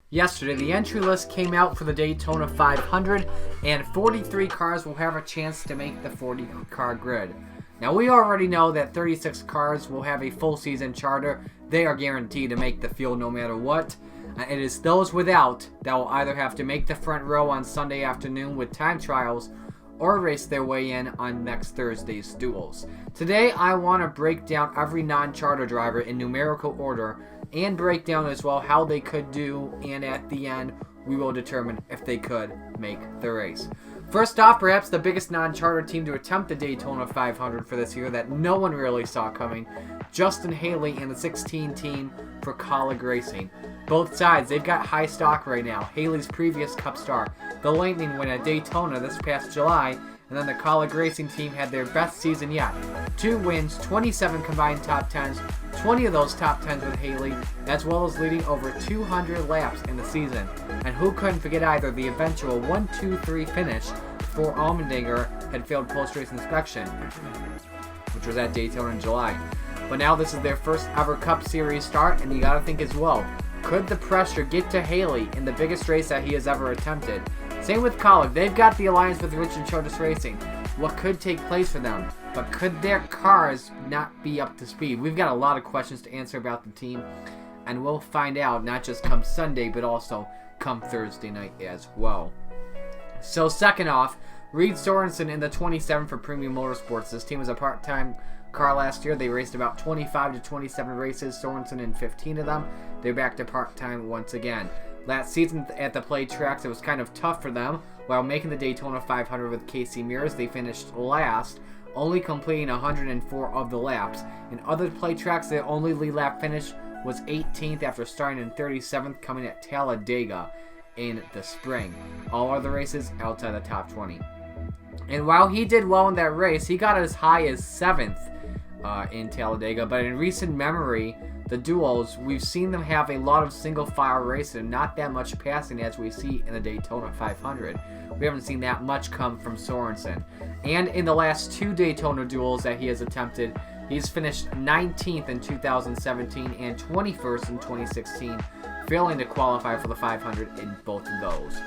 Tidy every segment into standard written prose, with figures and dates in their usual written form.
Yesterday, the entry list came out for the Daytona 500, and 43 cars will have a chance to make the 40-car grid. Now, we already know that 36 cars will have a full season charter. They are guaranteed to make the field no matter what. It is those without that will either have to make the front row on Sunday afternoon with time trials or race their way in on next Thursday's duels. Today, I want to break down every non-charter driver in numerical order and break down as well how they could do, and at the end, we will determine if they could make the race. First off, perhaps the biggest non-charter team to attempt the Daytona 500 for this year that no one really saw coming, Justin Haley and the 16 team for Colleague Racing. Both sides, they've got high stock right now. Haley's previous Cup star, the Lightning, win at Daytona this past July, and then the Colleague Racing team had their best season yet. 2 wins, 27 combined top 10s, 20 of those top 10s with Haley, as well as leading over 200 laps in the season. And who couldn't forget either the eventual 1-2-3 finish before Allmendinger had failed post-race inspection, which was at Daytona in July. But now this is their first ever Cup Series start, and you gotta think as well, could the pressure get to Haley in the biggest race that he has ever attempted? Same with Colleague. They've got the alliance with Richard Childress Racing. What could take place for them? But could their cars not be up to speed? We've got a lot of questions to answer about the team, and we'll find out not just come Sunday, but also come Thursday night as well. So second off, Reed Sorensen in the 27 for Premium Motorsports. This team was a part-time car last year. They raced about 25 to 27 races, Sorensen in 15 of them. They're back to part-time once again. Last season at the play tracks, it was kind of tough for them. While making the Daytona 500 with Casey Mears, they finished last, only completing 104 of the laps. In other play tracks, their only lead lap finish was 18th after starting in 37th, coming at Talladega in the spring. All other races outside the top 20. And while he did well in that race, he got as high as 7th in Talladega, but in recent memory, the duos, we've seen them have a lot of single file races and not that much passing as we see in the Daytona 500. We haven't seen that much come from Sorensen. And in the last 2 Daytona duels that he has attempted, he's finished 19th in 2017 and 21st in 2016, failing to qualify for the 500 in both of those.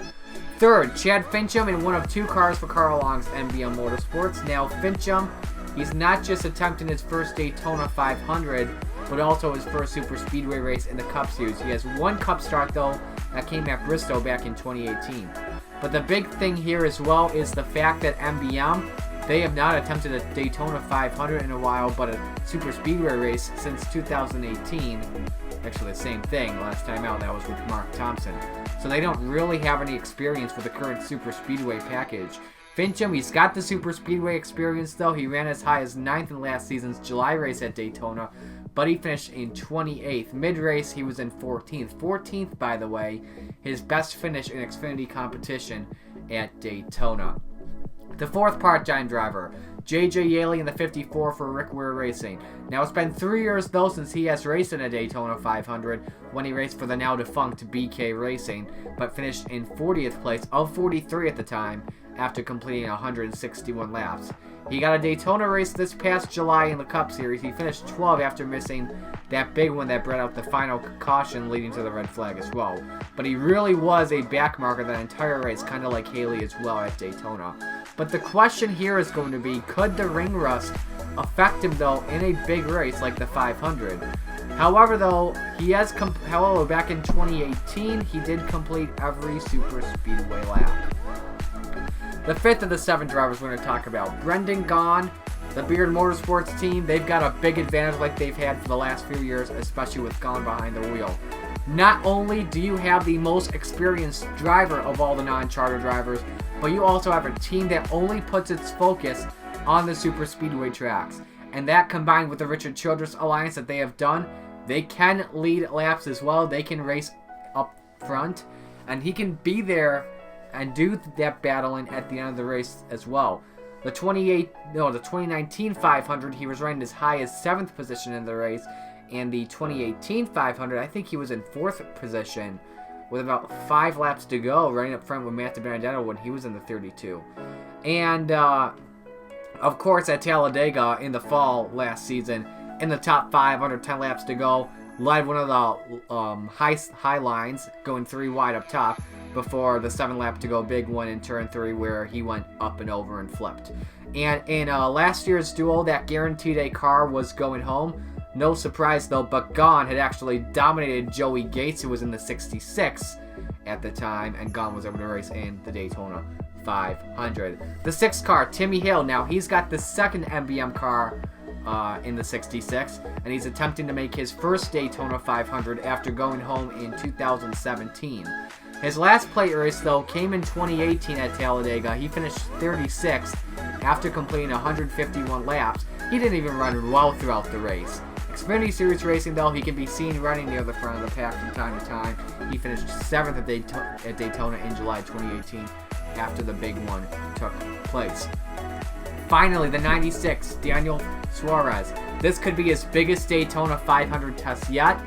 Third, Chad Fincham in one of 2 cars for Carl Long's NBM Motorsports. Now Fincham, he's not just attempting his first Daytona 500, but also his first super speedway race in the Cup Series. He has 1 Cup start though that came at Bristol back in 2018. But the big thing here as well is the fact that NBM, they have not attempted a Daytona 500 in a while, but a super speedway race since 2018. Actually the same thing, last time out that was with Mark Thompson. So they don't really have any experience with the current super speedway package. Fincham, he's got the super speedway experience though. He ran as high as 9th in last season's July race at Daytona, but he finished in 28th. Mid-race, he was in 14th. 14th, by the way, his best finish in Xfinity competition at Daytona. The fourth part-time driver, J.J. Yaley in the 54 for Rick Ware Racing. Now, it's been 3 years, though, since he has raced in a Daytona 500 when he raced for the now-defunct BK Racing, but finished in 40th place of 43 at the time after completing 161 laps. He got a Daytona race this past July in the Cup Series. He finished 12th after missing that big one that brought out the final caution leading to the red flag as well. But he really was a backmarker that entire race, kind of like Haley as well at Daytona. But the question here is going to be, could the ring rust affect him though in a big race like the 500? However though, back in 2018, he did complete every super speedway lap. The fifth of the 7 drivers we're going to talk about, Brendan Gaughan, the Beard Motorsports team. They've got a big advantage like they've had for the last few years, especially with Gaughan behind the wheel. Not only do you have the most experienced driver of all the non-charter drivers, but you also have a team that only puts its focus on the super speedway tracks. And that combined with the Richard Childress alliance that they have done, they can lead laps as well. They can race up front, and he can be there and do that battling at the end of the race as well. The 2019 500, he was ranked as high as 7th position in the race, and the 2018 500, I think he was in 4th position with about 5 laps to go, running up front with Matt DiBenedetto when he was in the 32. And, of course, at Talladega in the fall last season, in the top 5 under 10 laps to go, led one of the high lines, going 3 wide up top, before the 7 lap to go big one in turn 3 where he went up and over and flipped. And in last year's duel, that guaranteed a car was going home. No surprise though, but Gone had actually dominated Joey Gates, who was in the 66 at the time, and Gone was able to race in the Daytona 500. The 6th car, Timmy Hill. Now he's got the second MBM car in the 66, and he's attempting to make his first Daytona 500 after going home in 2017. His last plate race, though, came in 2018 at Talladega. He finished 36th after completing 151 laps. He didn't even run well throughout the race. Xfinity Series racing, though, he can be seen running near the front of the pack from time to time. He finished 7th at Daytona in July 2018 after the big one took place. Finally, the 96, Daniel Suarez. This could be his biggest Daytona 500 test yet,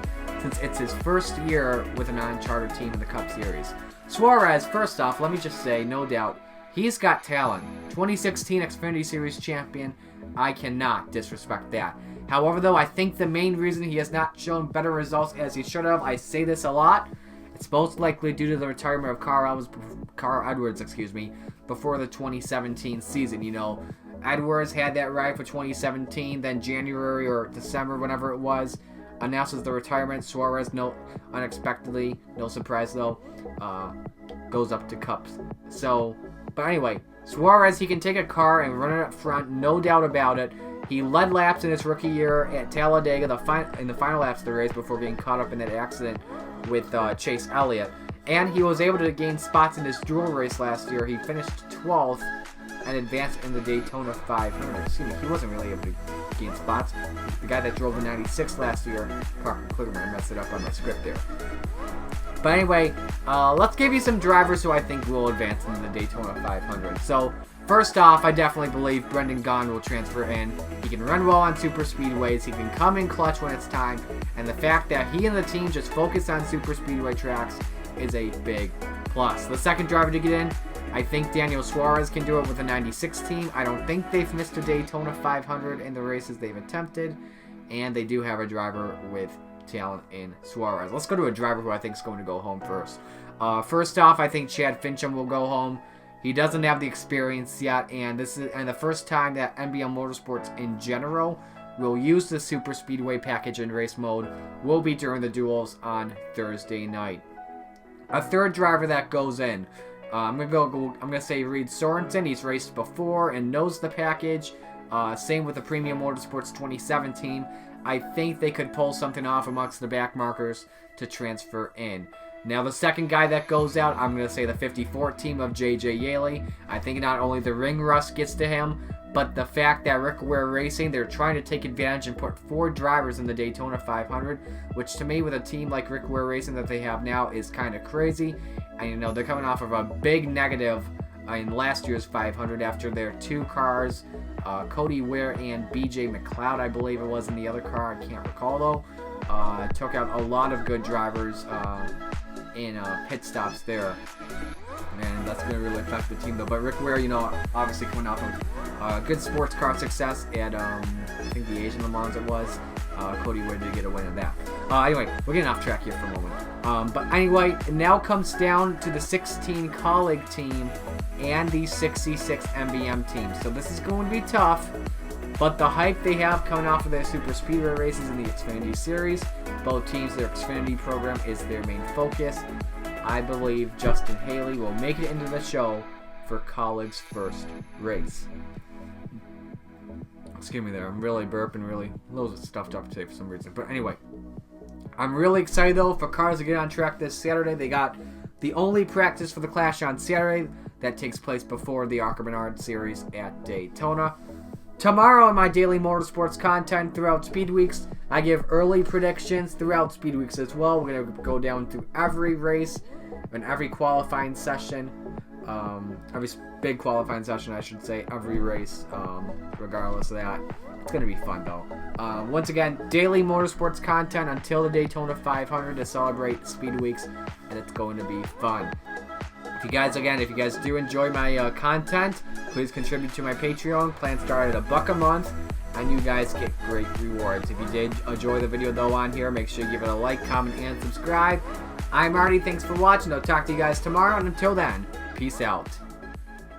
since it's his first year with a non-charter team in the Cup Series. Suarez, first off, let me just say, no doubt, he's got talent. 2016 Xfinity Series champion, I cannot disrespect that. However, though, I think the main reason he has not shown better results as he should have, I say this a lot, it's most likely due to the retirement of Carl Edwards, before the 2017 season. You know, Edwards had that ride for 2017, then January or December, whenever it was, announces the retirement. Suarez, unexpectedly, no surprise though, goes up to Cups. So, but anyway, Suarez, he can take a car and run it up front, no doubt about it. He led laps in his rookie year at Talladega in the final laps of the race before getting caught up in that accident with Chase Elliott. And he was able to gain spots in his dual race last year. He finished 12th and advanced in the Daytona 500. He wasn't really able to gain spots. The guy that drove the 96 last year, Parker Kligerman, messed it up on my script there. But anyway, let's give you some drivers who I think will advance in the Daytona 500. So, first off, I definitely believe Brendan Gaughan will transfer in. He can run well on super speedways. He can come in clutch when it's time. And the fact that he and the team just focus on super speedway tracks is a big plus. The second driver to get in, I think Daniel Suarez can do it with the 96 team. I don't think they've missed a Daytona 500 in the races they've attempted. And they do have a driver with talent in Suarez. Let's go to a driver who I think is going to go home first. First off, I think Chad Fincham will go home. He doesn't have the experience yet, and this is the first time that NBM Motorsports in general will use the super speedway package in race mode will be during the duels on Thursday night. A third driver that goes in, I'm gonna say Reed Sorensen. He's raced before and knows the package. Same with the Premium Motorsports 2017. I think they could pull something off amongst the back markers to transfer in. Now, the second guy that goes out, I'm going to say the 54 team of J.J. Yaley. I think not only the ring rust gets to him, but the fact that Rick Ware Racing, they're trying to take advantage and put 4 drivers in the Daytona 500, which to me, with a team like Rick Ware Racing that they have now, is kind of crazy. And, you know, they're coming off of a big negative in last year's 500 after their 2 cars, Cody Ware and B.J. McLeod, I believe it was in the other car. I can't recall, though. Took out a lot of good drivers in pit stops there, and that's going to really affect the team though. But Rick Ware, you know, obviously coming off of good sports car success at I think the Asian Le Mans it was. Cody Ware did get a win in that. Anyway, we're getting off track here for a moment. But anyway, it now comes down to the 16 colleague team and the 66 MBM team. So this is going to be tough. But the hype they have coming off of their super speedway races in the Xfinity Series, both teams, their Xfinity program is their main focus. I believe Justin Haley will make it into the show for Colleague's first race. Excuse me there, I'm really burping, really loads of stuff up today for some reason. But anyway, I'm really excited though for cars to get on track this Saturday. They got the only practice for the Clash on Saturday that takes place before the ARCA Menard Series at Daytona. Tomorrow in my daily motorsports content throughout Speedweeks, I give early predictions throughout Speedweeks as well. We're going to go down through every race and every qualifying session. Every big qualifying session, I should say. Every race, regardless of that. It's going to be fun, though. Once again, daily motorsports content until the Daytona 500 to celebrate Speedweeks, and it's going to be fun. If you guys do enjoy my content, please contribute to my Patreon. Plans start at $1 a month, and you guys get great rewards. If you did enjoy the video though on here, make sure you give it a like, comment, and subscribe. I'm Marty. Thanks for watching. I'll talk to you guys tomorrow, and until then, peace out.